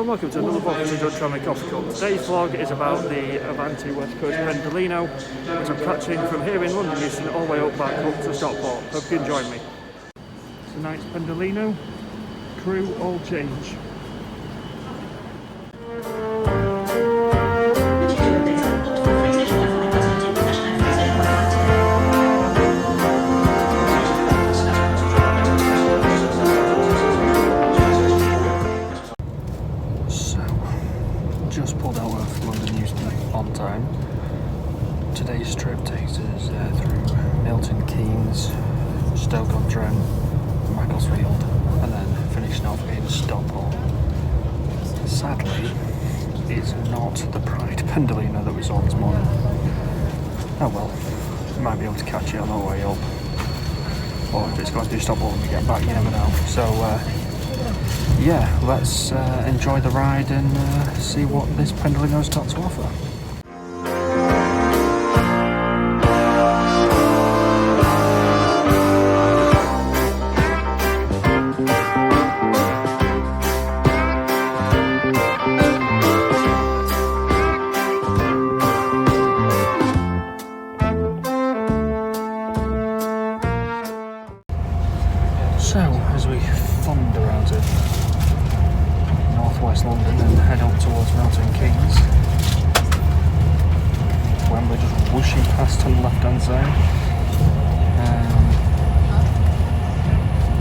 and welcome to another vlog from the Tramic Obstacle. Today's vlog is about the Avanti West Coast Pendolino, which I'm catching from here in London Euston all the way up back up to Stockport. Hope you can join me. Tonight's Pendolino, crew all change. Just pulled out of London Euston on time. Today's trip takes us through Milton Keynes, Stoke-on-Trent, Macclesfield, and then finishing off in Stockport. Sadly, it's not the Pride Pendolino that we saw this morning. Oh well, we might be able to catch it on our way up. Or if it's going to do Stockport when we get back, you never know. So, yeah, let's enjoy the ride and see what this Pendolino's got to offer. So, as we fund around to northwest London and head up towards Milton Keynes, Wembley just whooshing past on the left hand side.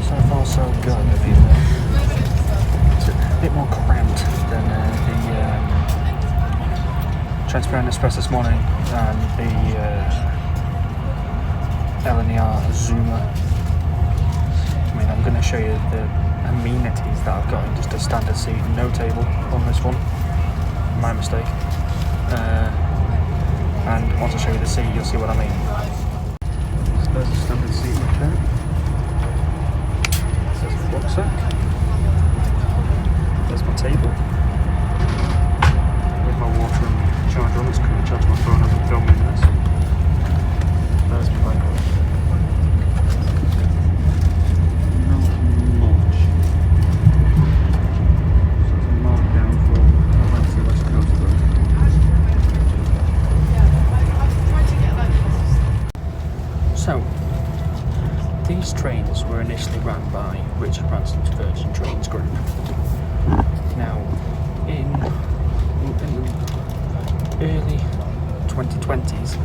So far so good. It's a bit more cramped than the Transparent Express this morning and the LNR Zoomer. I'm going to show you the amenities that I've got in just a standard seat, no table on this one, my mistake, and once I show you the seat you'll see what I mean. So there's a standard seat right there, there's my rucksack, there's my table, with my water and charger on, it's going to charge my phone as I'm filming this, there's my bag. So, these trains were initially run by Richard Branson's Virgin Trains group. Now, in the early 2020s,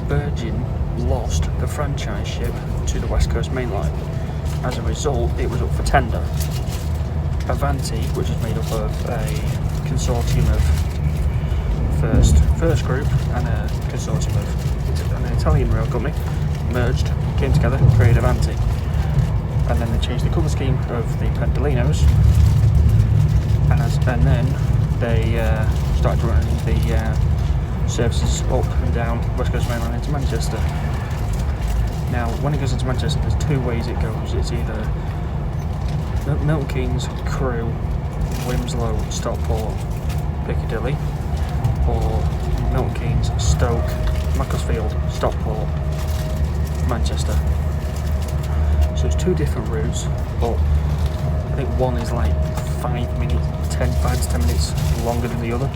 Virgin lost the franchise ship to the West Coast Main Line. As a result, it was up for tender. Avanti, which is made up of a consortium of First Group and a consortium of an Italian rail company, merged, came together, created Avanti. And then they changed the colour scheme of the Pendolinos, and then they started running the services up and down West Coast Main Line into Manchester. Now, when it goes into Manchester, there's two ways it goes. It's either Milton Keynes, Crewe, Wilmslow, Stockport, Piccadilly, or Milton Keynes, Stoke, Macclesfield, Stockport, Manchester. So it's two different routes, but I think one is like 5 to 10 minutes longer than the other.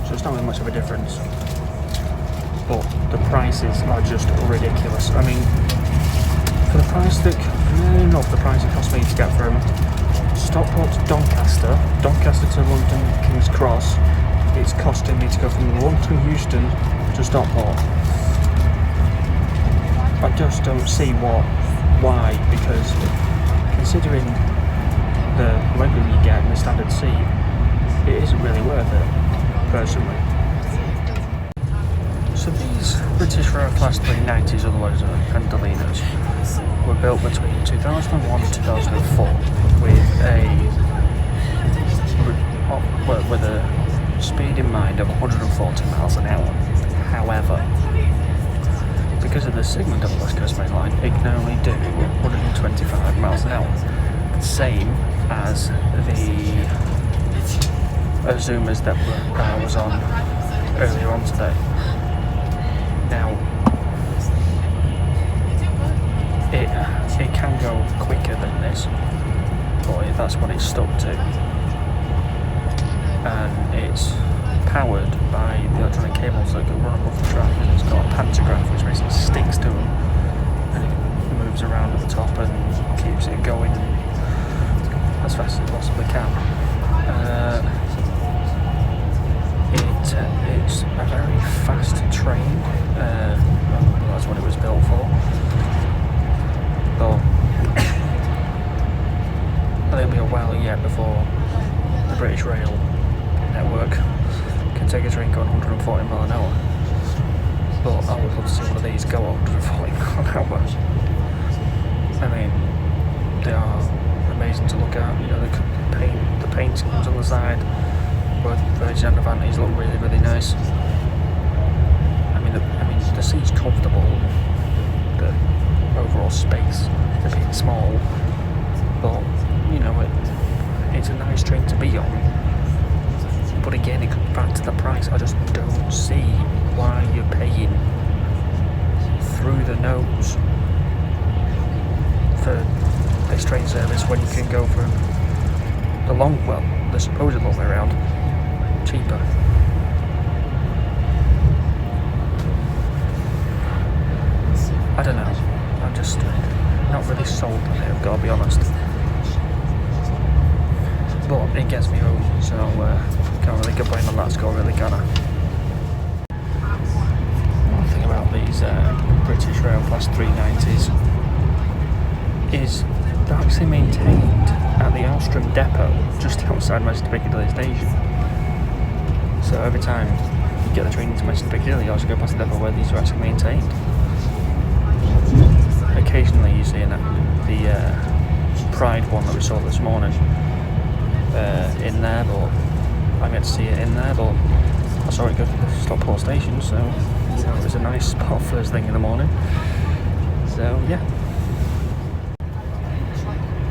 So it's not really much of a difference. But the prices are just ridiculous. I mean, for the price that, the price it cost me to get from Stockport to Doncaster to London King's Cross, it's costing me to go from London Euston to Stockport. I just don't see why, because considering the legroom you get in the standard seat, it isn't really worth it, personally. So these British Rail Class 390s, otherwise Pendolinos, were built between 2001 and 2004 with a speed in mind of 140 miles an hour. However, because of the segment of the West Coast Main Line, it can only do 125 miles an hour. Same as the Zoomers that I was on earlier on today. Now, it can go quicker than this, but that's what it's stuck to. and it's powered by the electronic cables that go run above the track, and it's got a pantograph which basically sticks to them, and it moves around at the top and keeps it going as fast as it possibly can. It's a very fast train. That's what it was built for. But it'll be a while yet before the British Rail network can take a train going 140 mile an hour. But I would love to see one of these go 140 mile an hour. I mean, they are amazing to look at. You know, the paint schemes on the side, both Virgin and Avantis look really, really nice. I mean, the seat's comfortable. The overall space is a bit small, but you know, it's a nice train to be on. But again, it comes back to the price. I just don't see why you're paying through the nose for this train service when you can go from the supposed long way around, cheaper. I don't know. I'm just not really sold on it, I've got to be honest. But it gets me home, so can't really complain on that score, really, can I? One thing about these British Rail Class 390s is they're actually maintained at the Alstrom depot just outside Manchester Piccadilly station. So every time you get the train into Manchester Piccadilly, you also go past the depot where these are actually maintained. Occasionally you see the Pride one that we saw this morning in there, but I get to see it in there, but I saw it go to the Stockport station, so you know, it was a nice spot first thing in the morning. So yeah.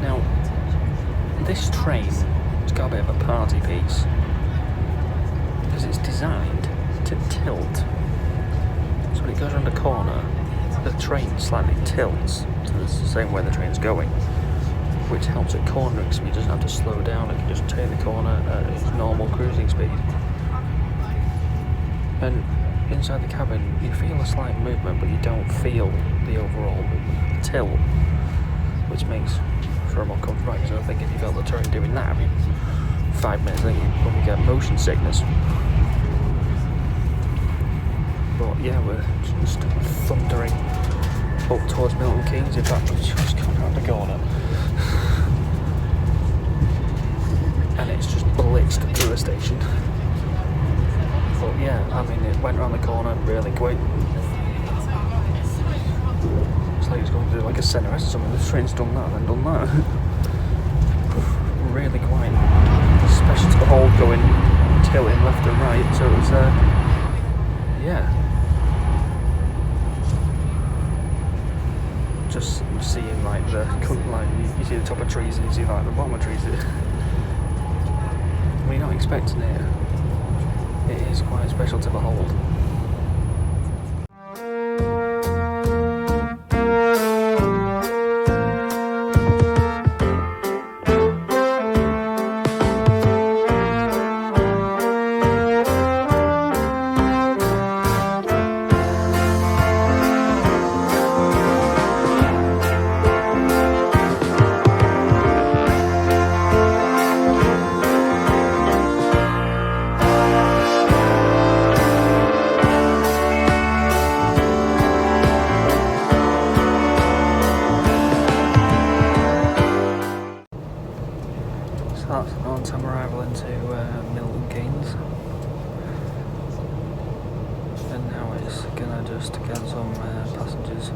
Now, this train has got a bit of a party piece because it's designed to tilt. So when it goes around a corner, the train slightly tilts to the same way the train's going, which helps at cornering, so it doesn't have to slow down. It can just take the corner at its normal cruising speed. And inside the cabin, you feel a slight movement, but you don't feel the overall movement, the tilt, which makes for a more comfortable ride. So I think if you felt the train doing that every 5 minutes, then you probably get motion sickness. But yeah, we're just thundering up towards Milton Keynes. In fact, we've just gone around the corner. And it's just blitzed through a station. But yeah, I mean, it went around the corner really quick. It's like it's going to do like a centre or something. The train's done that and then done that. Really quite special to behold, going tilting left and right. So it was, yeah. Just seeing like you see the top of trees and you see like the bottom of trees. When you're not expecting it, it is quite special to behold. That's an on-time arrival into Milton Keynes, and now it's gonna just get some passengers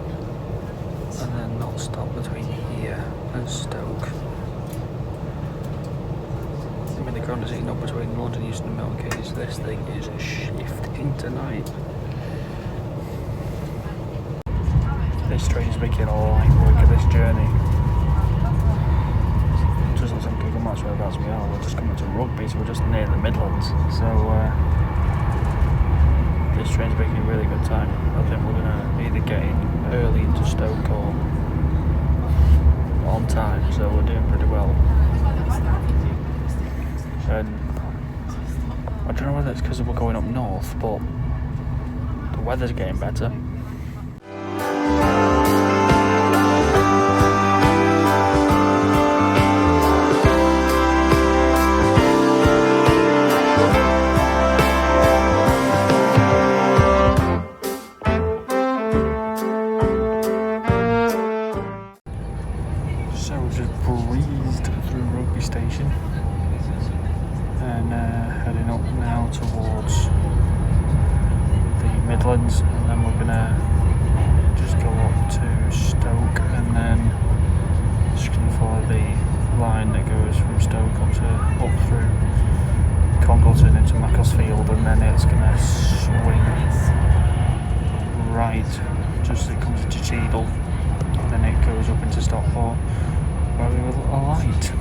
and then not stop between here and Stoke. I mean, the ground is eating up between London Euston and Milton Keynes. This thing is shifting tonight. This train's making a light work of this journey. Just looks like Google Maps whereabouts we are. We're just coming to Rugby, so we're just near the Midlands. So this train's making a really good time. I think we're gonna either get in early into Stoke or on time, so we're doing pretty well. And I don't know whether it's because we're going up north, but the weather's getting better. So we just breezed through Rugby Station and heading up now towards the Midlands, and then we're gonna just go up to Stoke and then just gonna follow the line that goes from Stoke up through Congleton into Macclesfield, and then it's gonna swing right just as it comes into Cheadle, and then it goes up into Stockport where we will alight.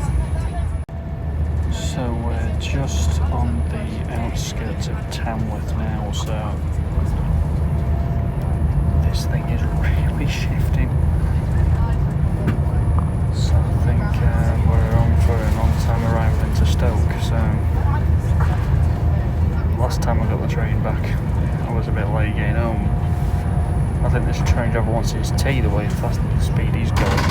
So we're just on the outskirts of Tamworth now, so this thing is really shifting. So I think we're on for an on-time arrival into Stoke. So last time I got the train back, I was a bit late getting home. I think this train driver wants his tea the way fast and the speed he's going.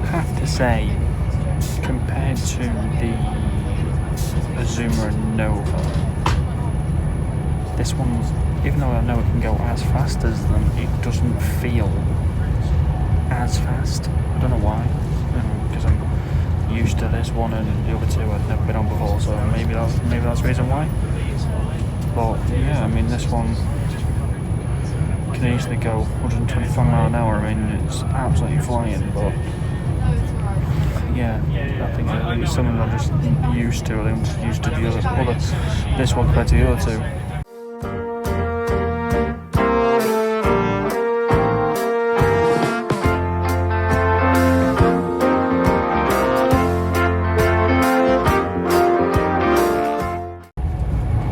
I have to say, compared to the Azuma and Nova, this one's, even though I know it can go as fast as them, it doesn't feel as fast. I don't know why, because I'm used to this one and the other two I've never been on before, so maybe that's the reason why. But yeah, I mean, this one can easily go 125 miles an hour. I mean, it's absolutely flying, but yeah, I think it's something I'm just used to. I'm just used to this one compared to the other two.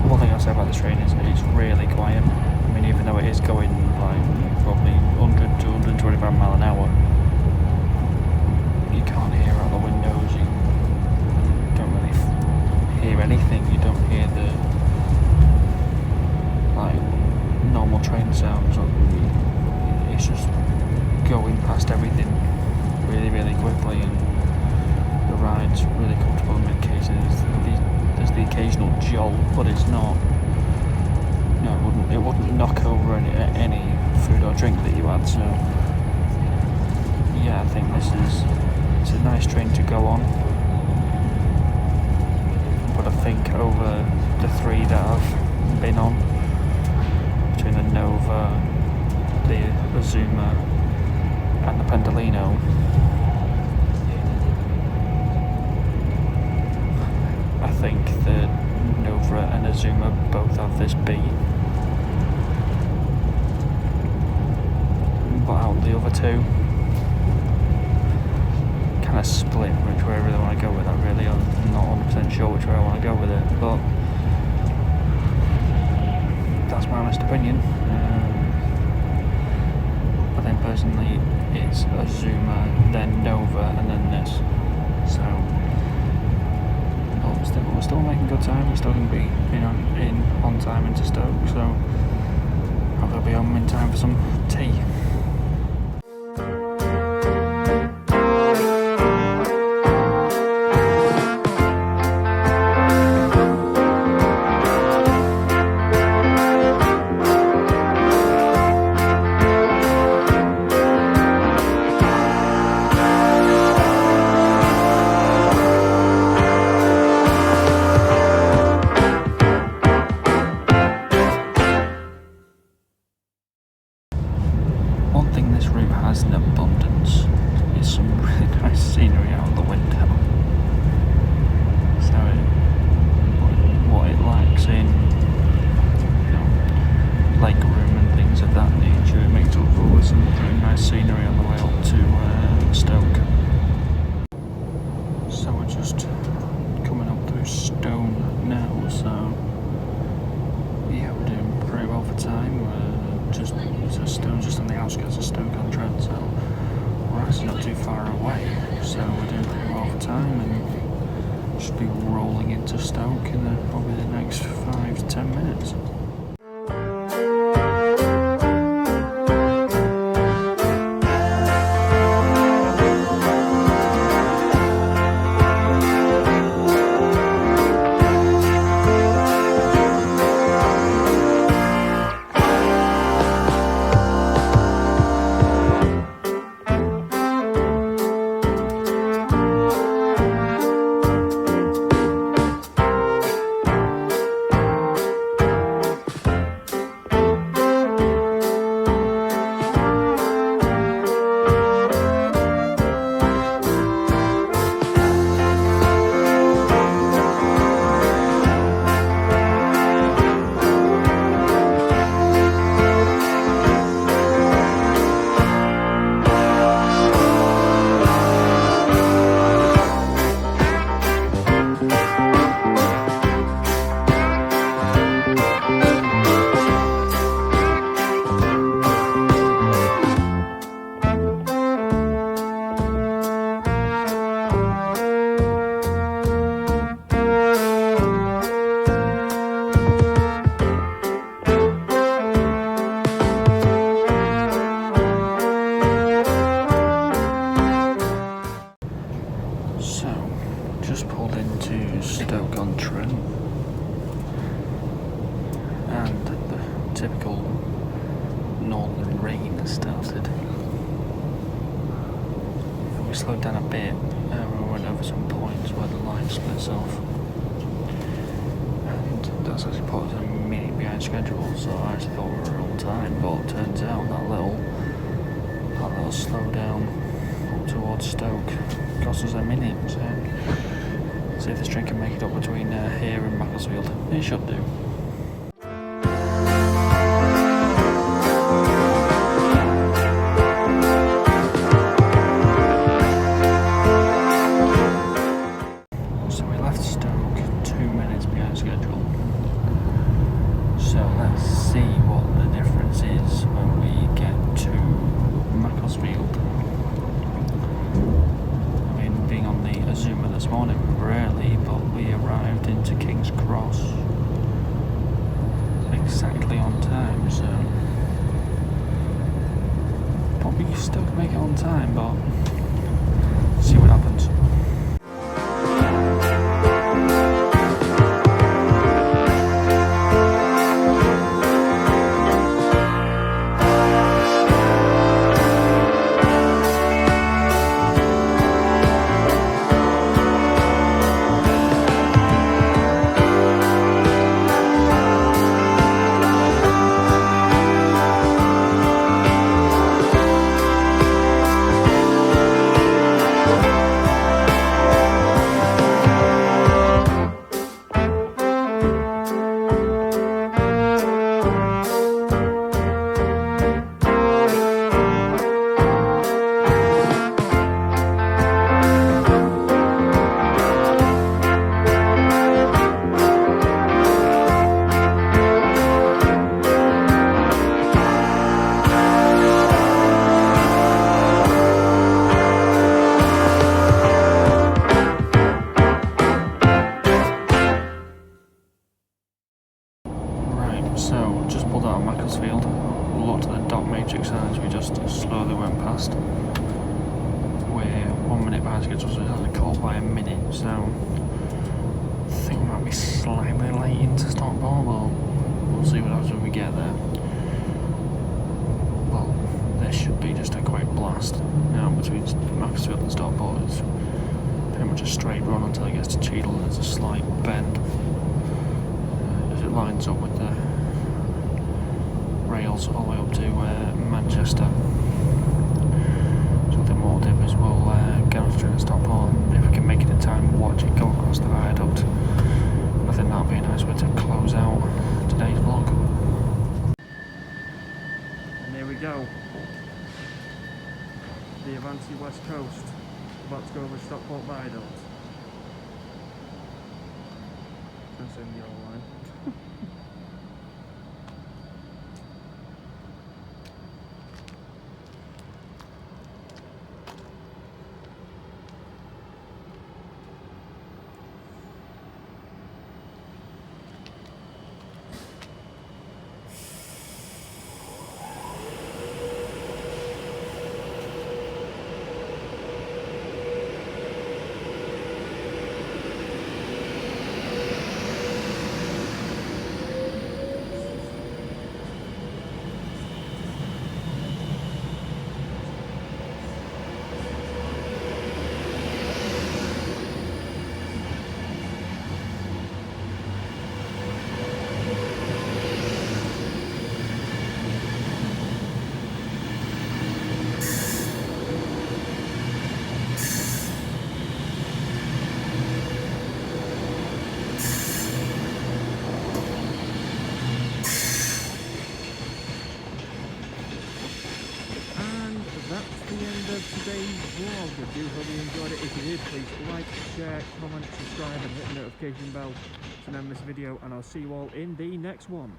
One thing I'll say about this train is it's really quiet. I mean, even though it is going like probably 100 to 125 miles an hour, you can't hear out the windows, you don't really hear anything, you don't hear the like normal train sounds. It's just going past everything really, really quickly, and the ride's really comfortable in many cases. There's the occasional jolt, but it's not, it wouldn't knock over any food or drink that you had, so yeah, I think it's a nice train to go on. But I think over the three that I've been on, between the Nova, the Azuma and the Pendolino, I think the Nova and Azuma both have this beat. But out of the other two, kind of split which way I really want to go with that. Really, I'm not 100% sure which way I want to go with it, but that's my honest opinion. I think personally it's Azuma, then Nova, and then this. So we're still making good time. We're still going to be on time into Stoke, so hopefully I'll be home in time for some tea. One thing this route has in abundance is some really nice scenery out the window. So what it lacks in leg room and things of that nature, it makes up for with some really nice scenery on the way up to Stoke. So we're just coming up through Stone now, so yeah, we're doing pretty well for time. Stone's just on the outskirts of Stoke-on-Trent, so we're actually not too far away, so we're doing pretty well for time, and Should be rolling into Stoke in probably the next 5 to 10 minutes. Stoke-on-Trent, and the typical northern rain has started. We slowed down a bit and we went over some points where the line splits off, and that's actually put us a minute behind schedule, so I actually thought we were on time, but it turns out that little slowdown up towards Stoke cost us a minute, so see if this train can make it up between here and Macclesfield. It should do. So we left Stoke 2 minutes behind schedule. So let's see what the difference is when we get to Macclesfield. Being on the Azuma this morning, we were early, but we arrived into King's Cross exactly on time, so probably still can make it on time, but see what happens. So, just pulled out of Macclesfield, looked at the dot matrix as we just slowly went past. We're 1 minute behind schedule, so it hasn't caught by a minute, so I think we might be slightly late into Stockport, but we'll see what happens when we get there. Well, there should be just a quick blast now between Macclesfield and Stockport. It's pretty much a straight run until it gets to Cheadle, and there's a slight bend as it lines up with the rails all the way up to Manchester. Something more dip as we'll get off train at Stockport. If we can make it in time, watch it go across the viaduct. I think that'll be a nice way to close out today's vlog. And here we go. The Avanti West Coast, about to go over Stockport viaduct. That's in the old line. the end of today's vlog. I do hope you enjoyed it. If you did, please like, share, comment, subscribe and hit the notification bell to never miss a video, and I'll see you all in the next one.